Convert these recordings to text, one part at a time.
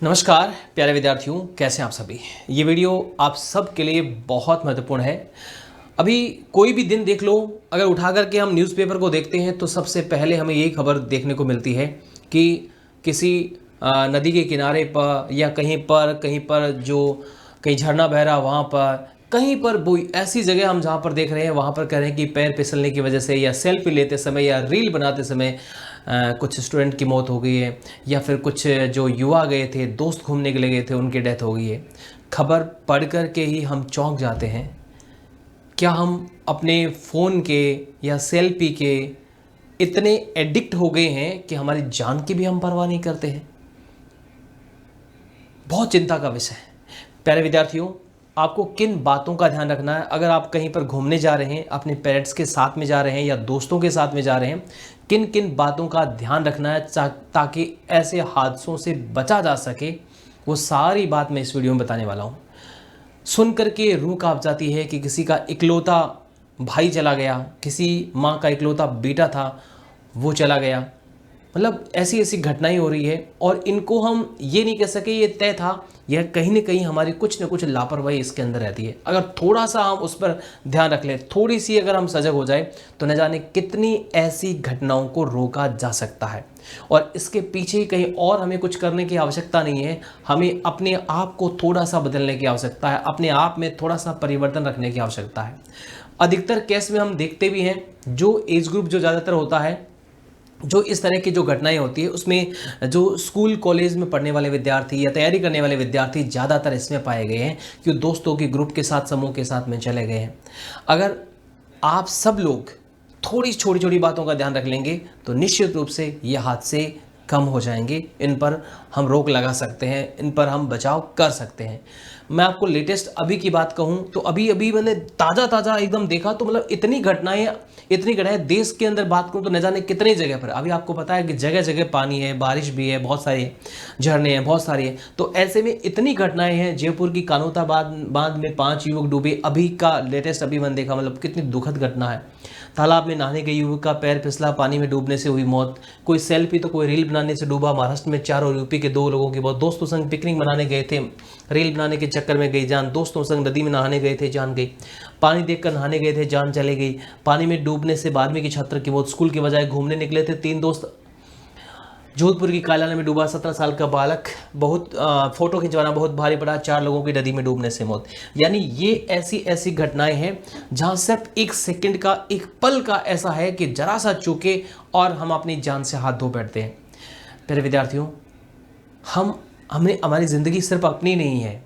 नमस्कार प्यारे विद्यार्थियों, कैसे हैं आप सभी। ये वीडियो आप सब के लिए बहुत महत्वपूर्ण है। अभी कोई भी दिन देख लो, अगर उठा करके हम न्यूज़पेपर को देखते हैं तो सबसे पहले हमें यही खबर देखने को मिलती है कि किसी नदी के किनारे पर या कहीं पर जो कहीं झरना बह रहा वहाँ पर कहीं पर वो ऐसी जगह हम जहाँ पर देख रहे हैं वहाँ पर कह रहे हैं कि पैर फिसलने की वजह से या सेल्फी लेते समय या रील बनाते समय कुछ स्टूडेंट की मौत हो गई है, या फिर कुछ जो युवा गए थे, दोस्त घूमने के लिए गए थे, उनकी डेथ हो गई है। खबर पढ़ कर के ही हम चौंक जाते हैं। क्या हम अपने फ़ोन के या सेल्फी के इतने एडिक्ट हो गए हैं कि हमारी जान की भी हम परवाह नहीं करते हैं? बहुत चिंता का विषय है। प्यारे विद्यार्थियों, आपको किन बातों का ध्यान रखना है अगर आप कहीं पर घूमने जा रहे हैं, अपने पेरेंट्स के साथ में जा रहे हैं या दोस्तों के साथ में जा रहे हैं, किन किन बातों का ध्यान रखना है ताकि ऐसे हादसों से बचा जा सके, वो सारी बात मैं इस वीडियो में बताने वाला हूँ। सुन करके रूह कांप जाती है कि किसी का इकलौता भाई चला गया, किसी माँ का इकलौता बेटा था वो चला गया। मतलब ऐसी ऐसी घटनाएं हो रही है और इनको हम ये नहीं कह सके ये तय था, यह कहीं ना कहीं हमारी कुछ न कुछ लापरवाही इसके अंदर रहती है। अगर थोड़ा सा हम उस पर ध्यान रख लें, थोड़ी सी अगर हम सजग हो जाए तो न जाने कितनी ऐसी घटनाओं को रोका जा सकता है। और इसके पीछे कहीं और हमें कुछ करने की आवश्यकता नहीं है, हमें अपने आप को थोड़ा सा बदलने की आवश्यकता है, अपने आप में थोड़ा सा परिवर्तन रखने की आवश्यकता है। अधिकतर केस में हम देखते भी हैं जो एज ग्रुप जो ज़्यादातर होता है, जो इस तरह की जो घटनाएं होती है उसमें जो स्कूल कॉलेज में पढ़ने वाले विद्यार्थी या तैयारी करने वाले विद्यार्थी ज़्यादातर इसमें पाए गए हैं कि दोस्तों के ग्रुप के साथ, समूह के साथ में चले गए हैं। अगर आप सब लोग थोड़ी छोटी छोटी बातों का ध्यान रख लेंगे तो निश्चित रूप से ये हादसे कम हो जाएंगे। इन पर हम रोक लगा सकते हैं, इन पर हम बचाव कर सकते हैं। मैं आपको लेटेस्ट अभी की बात कहूँ तो अभी अभी मैंने ताज़ा एकदम देखा तो मतलब इतनी घटनाएं देश के अंदर बात करूँ तो न जाने कितनी जगह पर। अभी आपको पता है कि जगह जगह पानी है, बारिश भी है, बहुत सारे झरने हैं, बहुत सारी है। तो ऐसे में इतनी घटनाएं हैं। जयपुर की कानोता बांध में 5 युवक डूबे, अभी का लेटेस्ट अभी मैंने देखा, मतलब कितनी दुखद घटना है। तालाब में नहाने गई युवक का पैर फिसला, पानी में डूबने से हुई मौत। कोई सेल्फी तो कोई रील बनाने से डूबा। महाराष्ट्र में 4 और यूपी के 2 लोगों की मौत। दोस्तों संग पिकनिक मनाने गए थे, रील बनाने के चक्कर में गई जान। दोस्तों संग नदी में नहाने गए थे, जान गई। पानी देखकर नहाने गए थे, जान चले गई। पानी में डूबने से 12वीं की छात्र की मौत। स्कूल के बजाय घूमने निकले थे 3 दोस्त, जोधपुर की कालाना में डूबा 17 साल का बालक। बहुत फोटो खिंचवाना बहुत भारी पड़ा, 4 लोगों की नदी में डूबने से मौत। यानी ये ऐसी ऐसी घटनाएं हैं जहां सिर्फ 1 सेकंड का, एक पल का ऐसा है कि जरा सा चूके और हम अपनी जान से हाथ धो बैठते हैं। प्यारे विद्यार्थियों, हमने हमारी ज़िंदगी सिर्फ अपनी नहीं है।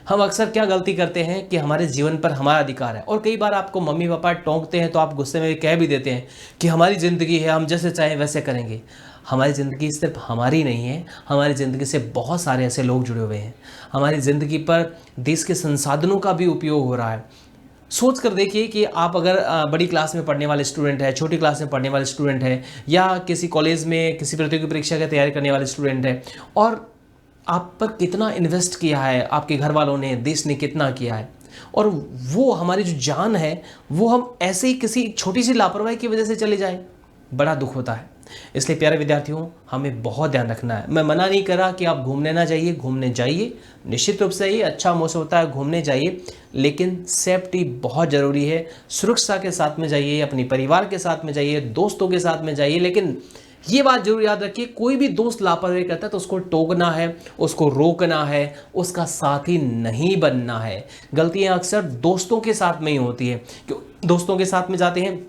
हम अक्सर क्या गलती करते हैं कि हमारे जीवन पर हमारा अधिकार है, और कई बार आपको मम्मी पापा टोंकते हैं तो आप गुस्से में कह भी देते हैं कि हमारी ज़िंदगी है, हम जैसे चाहें वैसे करेंगे। हमारी ज़िंदगी सिर्फ हमारी नहीं है, हमारी ज़िंदगी से बहुत सारे ऐसे लोग जुड़े हुए हैं। हमारी ज़िंदगी पर देश के संसाधनों का भी उपयोग हो रहा है। सोच कर देखिए कि आप अगर बड़ी क्लास में पढ़ने वाले स्टूडेंट है, छोटी क्लास में पढ़ने वाले स्टूडेंट है, या किसी कॉलेज में किसी प्रतियोगी परीक्षा की तैयारी करने वाले स्टूडेंट है, और आप पर कितना इन्वेस्ट किया है आपके घर वालों ने, देश ने कितना किया है, और वो हमारी जो जान है वो हम ऐसे ही किसी छोटी सी लापरवाही की वजह से चले जाए, बड़ा दुख होता है। इसलिए प्यारे विद्यार्थियों, हमें बहुत ध्यान रखना है। मैं मना नहीं कर रहा कि आप घूमने ना जाइए, घूमने जाइए, निश्चित रूप से ये अच्छा मौसम होता है, घूमने जाइए, लेकिन सेफ्टी बहुत ज़रूरी है। सुरक्षा के साथ में जाइए, अपने परिवार के साथ में जाइए, दोस्तों के साथ में जाइए, लेकिन ये बात जरूर याद रखिए, कोई भी दोस्त लापरवाही करता है तो उसको टोकना है, उसको रोकना है, उसका साथी नहीं बनना है। गलतियां अक्सर दोस्तों के साथ में ही होती है। क्यों? दोस्तों के साथ में जाते हैं,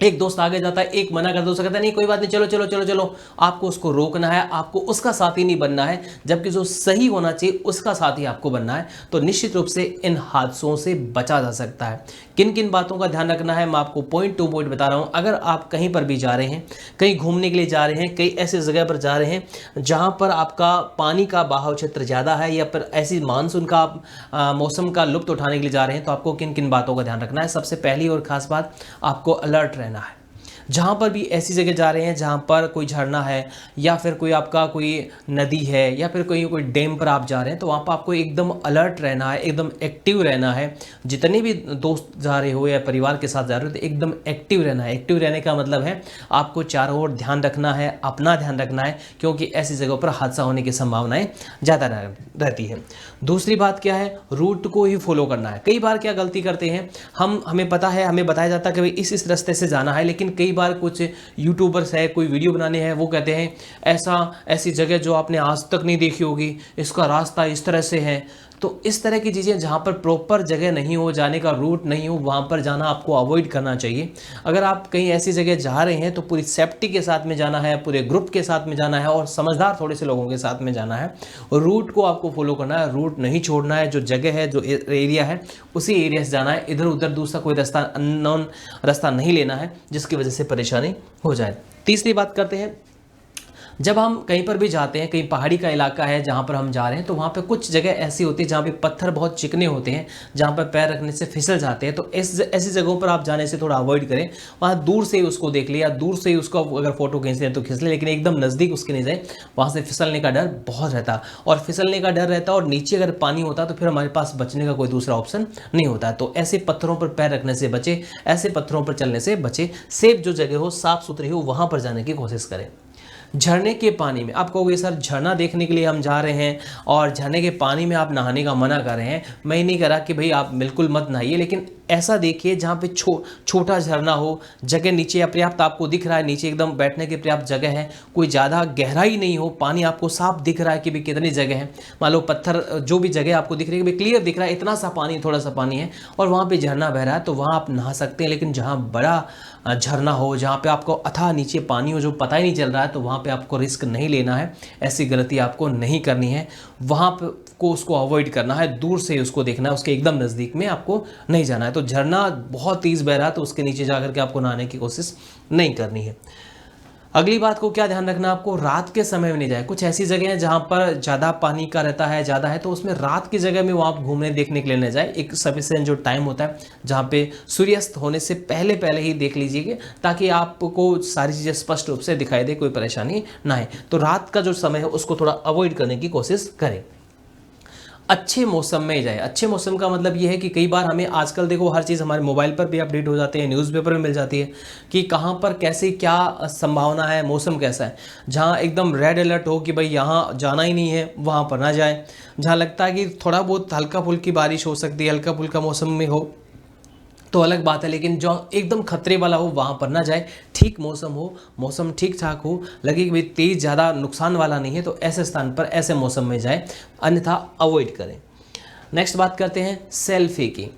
एक दोस्त आगे जाता है, एक मना कर दो, कहता है नहीं कोई बात नहीं, चलो चलो चलो चलो। आपको उसको रोकना है, आपको उसका साथी नहीं बनना है, जबकि जो सही होना चाहिए उसका साथी आपको बनना है। तो निश्चित रूप से इन हादसों से बचा जा सकता है। किन किन बातों का ध्यान रखना है मैं आपको पॉइंट टू पॉइंट बता रहा हूँ। अगर आप कहीं पर भी जा रहे हैं, कहीं घूमने के लिए जा रहे हैं, कई ऐसी जगह पर जा रहे हैं जहाँ पर आपका पानी का बहाव क्षेत्र ज़्यादा है, या फिर ऐसी मानसून का मौसम का लुत्फ उठाने के लिए जा रहे हैं, तो आपको किन किन बातों का ध्यान रखना है। सबसे पहली और ख़ास बात, आपको अलर्ट रहना है। जहाँ पर भी ऐसी जगह जा रहे हैं जहाँ पर कोई झरना है या फिर कोई आपका कोई नदी है या फिर कोई डैम पर आप जा रहे हैं, तो वहाँ पर आपको एकदम अलर्ट रहना है, एकदम एक्टिव रहना है। जितने भी दोस्त जा रहे हो या परिवार के साथ जा रहे हो तो एकदम एक्टिव रहना है। एक्टिव रहने का मतलब है आपको चारों ओर ध्यान रखना है, अपना ध्यान रखना है, क्योंकि ऐसी जगहों पर हादसा होने की संभावनाएं ज़्यादा रहती है। दूसरी बात क्या है, रूट को ही फॉलो करना है। कई बार क्या गलती करते हैं, हमें पता है, हमें बताया जाता है कि भाई इस रास्ते से जाना है, लेकिन कई बार कुछ यूट्यूबर्स है, कोई वीडियो बनाने हैं, वो कहते हैं ऐसी जगह जो आपने आज तक नहीं देखी होगी, इसका रास्ता इस तरह से है। तो इस तरह की चीज़ें जहाँ पर प्रॉपर जगह नहीं हो, जाने का रूट नहीं हो, वहाँ पर जाना आपको अवॉइड करना चाहिए। अगर आप कहीं ऐसी जगह जा रहे हैं तो पूरी सेफ्टी के साथ में जाना है, पूरे ग्रुप के साथ में जाना है और समझदार थोड़े से लोगों के साथ में जाना है। रूट को आपको फॉलो करना है, रूट नहीं छोड़ना है। जो जगह है, जो एरिया है, उसी एरिया से जाना है। इधर उधर दूसरा कोई रास्ता, अननोन रास्ता नहीं लेना है जिसकी वजह से परेशानी हो जाए। तीसरी बात करते हैं, जब हम कहीं पर भी जाते हैं, कहीं पहाड़ी का इलाका है जहाँ पर हम जा रहे हैं, तो वहाँ पे कुछ जगह ऐसी होती है जहाँ पे पत्थर बहुत चिकने होते हैं, जहाँ पर पैर रखने से फिसल जाते हैं। तो ऐसी जगहों पर आप जाने से थोड़ा अवॉइड करें। वहाँ दूर से ही उसको देख लिया, दूर से ही उसको अगर फोटो खींच लें तो खींच लें, लेकिन एकदम नज़दीक उसके नहीं जाए। वहाँ से फिसलने का डर बहुत रहता, और फिसलने का डर रहता, और नीचे अगर पानी होता तो फिर हमारे पास बचने का कोई दूसरा ऑप्शन नहीं होता। तो ऐसे पत्थरों पर पैर रखने से बचे, ऐसे पत्थरों पर चलने से बचे। सेफ जो जगह हो, साफ सुथरी हो, वहाँ पर जाने की कोशिश करें। झरने के पानी में, आप कहोगे सर झरना देखने के लिए हम जा रहे हैं और झरने के पानी में आप नहाने का मना कर रहे हैं। मैं नहीं कह रहा कि भाई आप बिल्कुल मत नहाइए, लेकिन ऐसा देखिए जहाँ पे छोटा झरना हो, जगह नीचे पर्याप्त आपको दिख रहा है, नीचे एकदम बैठने की पर्याप्त जगह है, कोई ज़्यादा गहराई नहीं हो, पानी आपको साफ दिख रहा है कि भाई कितनी जगह है। मान लो पत्थर, जो भी जगह आपको दिख रही है भाई क्लियर दिख रहा है, इतना सा पानी, थोड़ा सा पानी है और वहाँ पे झरना बह रहा है, तो वहाँ आप नहा सकते हैं। लेकिन जहाँ बड़ा झरना हो, जहाँ पे आपको अथाह नीचे पानी हो जो पता ही नहीं चल रहा है, तो वहाँ पे आपको रिस्क नहीं लेना है, ऐसी गलती आपको नहीं करनी है। वहाँ पे को उसको अवॉइड करना है, दूर से उसको देखना है, उसके एकदम नज़दीक में आपको नहीं जाना है। तो झरना बहुत तेज़ बह रहा है तो उसके नीचे जाकर के आपको नहाने की कोशिश नहीं करनी है। अगली बात को क्या ध्यान रखना है, आपको रात के समय में नहीं जाए। कुछ ऐसी जगह है जहाँ पर ज़्यादा पानी का रहता है, ज़्यादा है, तो उसमें रात की जगह में वो आप घूमने देखने के लिए न जाए। एक सफिशिएंट जो टाइम होता है जहाँ पे सूर्यास्त होने से पहले पहले ही देख लीजिएगा, ताकि आपको सारी चीज़ें स्पष्ट रूप से दिखाई दे, कोई परेशानी ना है। तो रात का जो समय है उसको थोड़ा अवॉइड करने की कोशिश करें। अच्छे मौसम में जाए। अच्छे मौसम का मतलब ये है कि कई बार हमें आजकल देखो हर चीज़ हमारे मोबाइल पर भी अपडेट हो जाते हैं, न्यूज़पेपर में मिल जाती है कि कहाँ पर कैसे क्या संभावना है, मौसम कैसा है। जहाँ एकदम रेड अलर्ट हो कि भाई यहाँ जाना ही नहीं है, वहाँ पर ना जाए। जहाँ लगता है कि थोड़ा बहुत हल्का फुल्की बारिश हो सकती है, हल्का फुल्का मौसम में हो तो अलग बात है, लेकिन जो एकदम खतरे वाला हो वहाँ पर ना जाए। ठीक मौसम हो, मौसम ठीक ठाक हो, लगे कि भाई तेज़ ज़्यादा नुकसान वाला नहीं है, तो ऐसे स्थान पर ऐसे मौसम में जाए, अन्यथा अवॉइड करें। नेक्स्ट बात करते हैं सेल्फी की।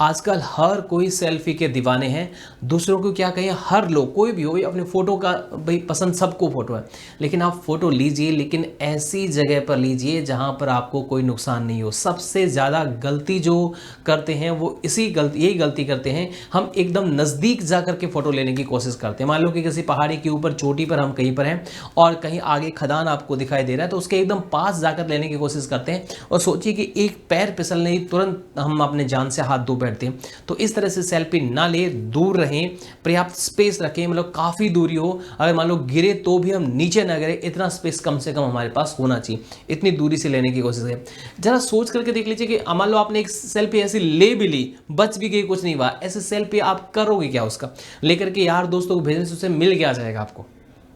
आजकल हर कोई सेल्फी के दीवाने हैं। दूसरों को क्या कहें, हर लोग, कोई भी हो, अपने फ़ोटो का भाई पसंद सबको फ़ोटो है, लेकिन आप फ़ोटो लीजिए, लेकिन ऐसी जगह पर लीजिए जहाँ पर आपको कोई नुकसान नहीं हो। सबसे ज़्यादा गलती जो करते हैं वो यही गलती करते हैं, हम एकदम नज़दीक जा कर के फ़ोटो लेने की कोशिश करते हैं। मान लो कि किसी पहाड़ी के ऊपर चोटी पर हम कहीं पर हैं और कहीं आगे खदान आपको दिखाई दे रहा है, तो उसके एकदम पास जाकर लेने की कोशिश करते हैं और सोचिए कि एक पैर फिसलने ही तुरंत हम अपने जान से हाथ धो बैठते हैं। तो इस तरह से सेल्फी ना ले, दूर रहें, पर्याप्त स्पेस रखें, मतलब काफ़ी दूरी हो, अगर मान लो गिरे तो भी हम नीचे ना गिरे, इतना स्पेस कम से कम हमारे पास होना चाहिए, इतनी दूरी से लेने की कोशिश करें। जरा सोच करके देख लीजिए कि मान लो आपने एक सेल्फी ऐसी ले भी ली, बच भी गई, कुछ नहीं हुआ, ऐसे सेल्फी आप करोगे क्या उसका लेकर के? यार दोस्तों को भेजने से उसे मिल क्या जाएगा? आपको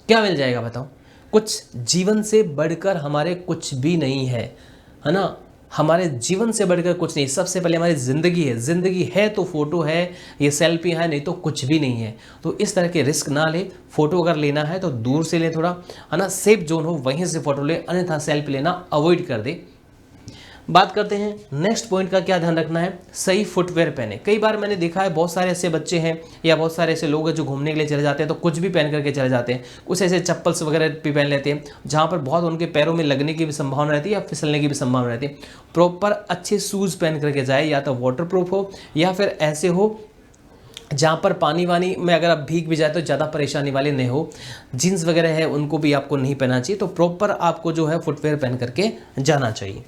क्या मिल जाएगा बताओ? कुछ जीवन से बढ़कर हमारे कुछ भी नहीं है, है ना? हमारे जीवन से बढ़कर कुछ नहीं। सबसे पहले हमारी ज़िंदगी है तो फोटो है, ये सेल्फी है, नहीं तो कुछ भी नहीं है। तो इस तरह के रिस्क ना ले। फोटो अगर लेना है तो दूर से ले, थोड़ा, है ना, सेफ जोन हो वहीं से फोटो ले, अन्यथा सेल्फी लेना अवॉइड कर दे। बात करते हैं नेक्स्ट पॉइंट का, क्या ध्यान रखना है, सही फुटवेयर पहने। कई बार मैंने देखा है बहुत सारे ऐसे बच्चे हैं या बहुत सारे ऐसे लोग हैं जो घूमने के लिए चले जाते हैं तो कुछ भी पहन करके चले जाते हैं। कुछ ऐसे चप्पल्स वगैरह भी पहन लेते हैं जहाँ पर बहुत उनके पैरों में लगने की भी संभावना रहती है या फिसलने की भी संभावना रहती है। प्रॉपर अच्छे शूज़ पहन करके जाए, या तो वाटर प्रूफ हो या फिर ऐसे हो जहाँ पर पानी वानी में अगर आप भीग भी जाए तो ज़्यादा परेशानी वाले नहीं हो। जीन्स वगैरह है उनको भी आपको नहीं पहनना चाहिए। तो प्रॉपर आपको जो है फुटवेयर पहन करके जाना चाहिए।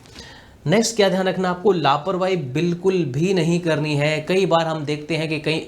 नेक्स्ट क्या ध्यान रखना, आपको लापरवाही बिल्कुल भी नहीं करनी है। कई बार हम देखते हैं कि कहीं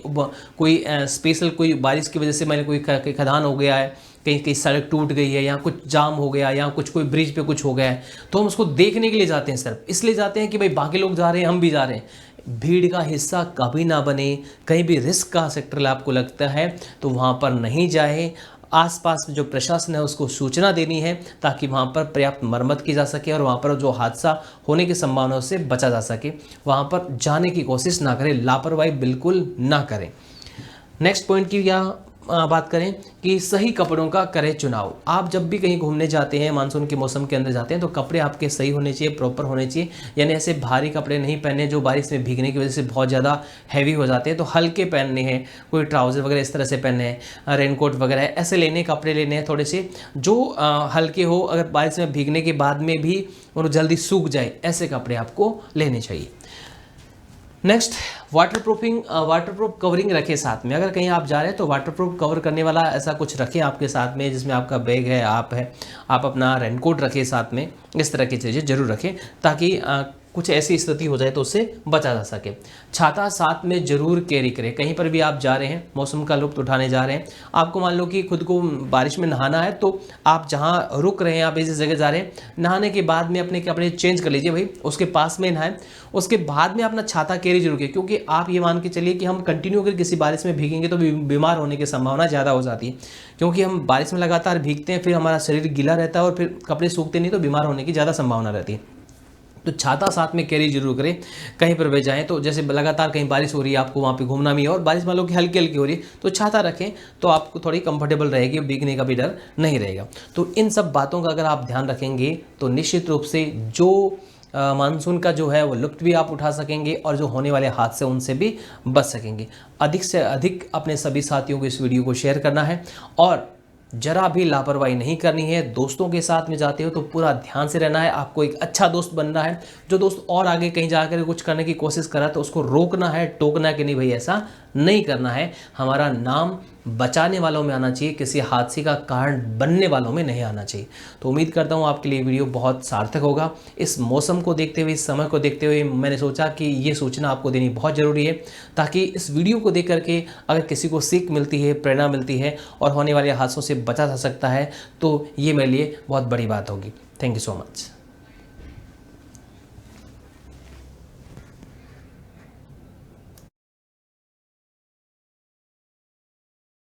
कोई स्पेशल कोई बारिश की वजह से मैंने कोई खदान हो गया है, कहीं कहीं सड़क टूट गई है, या कुछ जाम हो गया, या कुछ कोई ब्रिज पे कुछ हो गया है, तो हम उसको देखने के लिए जाते हैं, सिर्फ इसलिए जाते हैं कि भाई बाकी लोग जा रहे हैं हम भी जा रहे हैं। भीड़ का हिस्सा कभी ना बने। कहीं भी रिस्क का सेक्टर आपको लगता है तो वहाँ पर नहीं जाए। आसपास जो प्रशासन है उसको सूचना देनी है ताकि वहाँ पर पर्याप्त मरम्मत की जा सके और वहाँ पर जो हादसा होने की संभावना से बचा जा सके। वहाँ पर जाने की कोशिश ना करें, लापरवाही बिल्कुल ना करें। नेक्स्ट पॉइंट की क्या बात करें कि सही कपड़ों का करें चुनाव। आप जब भी कहीं घूमने जाते हैं, मानसून के मौसम के अंदर जाते हैं, तो कपड़े आपके सही होने चाहिए, प्रॉपर होने चाहिए। यानी ऐसे भारी कपड़े नहीं पहने जो बारिश में भीगने की वजह से बहुत ज़्यादा हैवी हो जाते हैं, तो हल्के पहनने हैं, कोई ट्राउज़र वगैरह इस तरह से पहनने हैं, रेनकोट वगैरह ऐसे लेने कपड़े लेने हैं थोड़े से जो हल्के हो, अगर बारिश में भीगने के बाद में भी और जल्दी सूख जाए, ऐसे कपड़े आपको लेने चाहिए। नेक्स्ट, वाटरप्रूफ कवरिंग रखें साथ में। अगर कहीं आप जा रहे हैं तो वाटरप्रूफ कवर करने वाला ऐसा कुछ रखें आपके साथ में, जिसमें आपका बैग है, आप अपना रेनकोट रखें साथ में। इस तरह की चीज़ें जरूर रखें ताकि कुछ ऐसी स्थिति हो जाए तो उससे बचा जा सके। छाता साथ में जरूर कैरी करें। कहीं पर भी आप जा रहे हैं, मौसम का लुत्फ उठाने जा रहे हैं, आपको मान लो कि खुद को बारिश में नहाना है, तो आप जहाँ रुक रहे हैं, आप इस जगह जा रहे हैं, नहाने के बाद में अपने कपड़े चेंज कर लीजिए भाई, उसके पास में नहाएं। उसके बाद में अपना छाता कैरी जरूर करें, क्योंकि आप ये मान के चलिए कि हम कंटिन्यू अगर किसी बारिश में भीगेंगे तो बीमार होने की संभावना ज़्यादा हो जाती है, क्योंकि हम बारिश में लगातार भीगते हैं, फिर हमारा शरीर गीला रहता है और फिर कपड़े सूखते नहीं, तो बीमार होने की ज़्यादा संभावना रहती है। तो छाता साथ में कैरी जरूर करें। कहीं पर भी जाएं तो जैसे लगातार कहीं बारिश हो रही है, आपको वहाँ पे घूमना भी है और बारिश मान लो कि हल्की हल्की हो रही है, तो छाता रखें तो आपको थोड़ी कंफर्टेबल रहेगी, भीगने का भी डर नहीं रहेगा। तो इन सब बातों का अगर आप ध्यान रखेंगे तो निश्चित रूप से जो मानसून का जो है वो लुत्फ भी आप उठा सकेंगे और जो होने वाले हादसे उनसे भी बच सकेंगे। अधिक से अधिक अपने सभी साथियों को इस वीडियो को शेयर करना है और जरा भी लापरवाही नहीं करनी है। दोस्तों के साथ में जाते हो तो पूरा ध्यान से रहना है, आपको एक अच्छा दोस्त बनना है। जो दोस्त और आगे कहीं जाकर कुछ करने की कोशिश कर रहा है तो उसको रोकना है, टोकना है कि नहीं भाई ऐसा नहीं करना है। हमारा नाम बचाने वालों में आना चाहिए, किसी हादसे का कारण बनने वालों में नहीं आना चाहिए। तो उम्मीद करता हूँ आपके लिए वीडियो बहुत सार्थक होगा। इस मौसम को देखते हुए, इस समय को देखते हुए मैंने सोचा कि ये सूचना आपको देनी बहुत ज़रूरी है, ताकि इस वीडियो को देख करके अगर किसी को सीख मिलती है, प्रेरणा मिलती है और होने वाले हादसों से बचा जा सकता है, तो ये मेरे लिए बहुत बड़ी बात होगी। Thank you so much.